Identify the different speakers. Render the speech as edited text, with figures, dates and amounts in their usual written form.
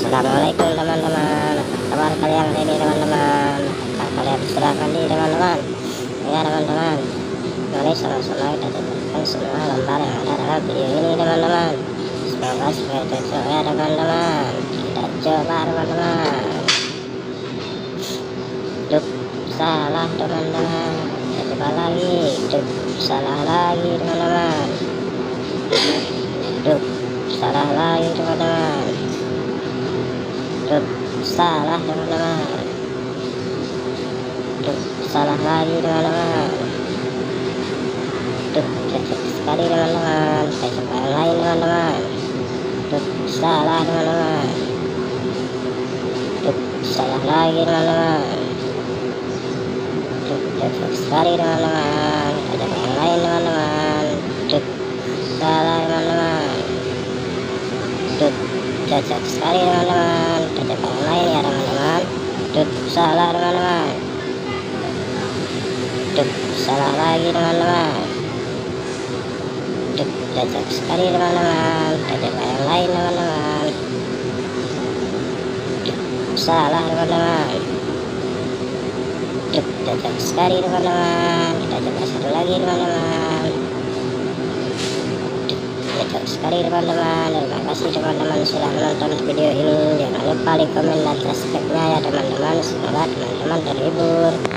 Speaker 1: Assalamualaikum teman-teman. Apa kabar kalian ini teman-teman? Apakah kalian sudah mandi teman-teman? Ya teman-teman, mari sama-sama kita tunjukkan semua lembar yang ada dalam video ini teman-teman. Semoga seperti itu ya teman-teman. Kita coba teman-teman. Duh, salah teman-teman. Kita coba lagi. Duh, salah lagi teman-teman. Duh, salah lagi teman-teman. Duh, salah teman-teman. Duh, salah lagi teman-teman. Duh, cocok sekali teman-teman. Kita coba yang lain teman-teman. Duh, salah teman-teman. Duh, salah lagi teman-teman. Duh, cocok sekali teman-teman. Kita coba yang lain teman-teman. Duh, salah teman-teman. Duh, cocok sekali teman-teman. Kita coba yang lain ya teman-teman. Duh, salah teman-teman. Duh, salah lagi teman-teman. Duh, cocok sekali teman-teman. Kita coba yang lain teman-teman. Duh, salah teman-teman. Duh, cocok sekali teman-teman. Kita coba satu lagi teman-teman. Cocok sekali teman-teman. Terima kasih teman-teman sudah menonton video ini. Jangan lupa di komen dan subscribe-nya ya teman-teman. Semoga teman-teman terhibur.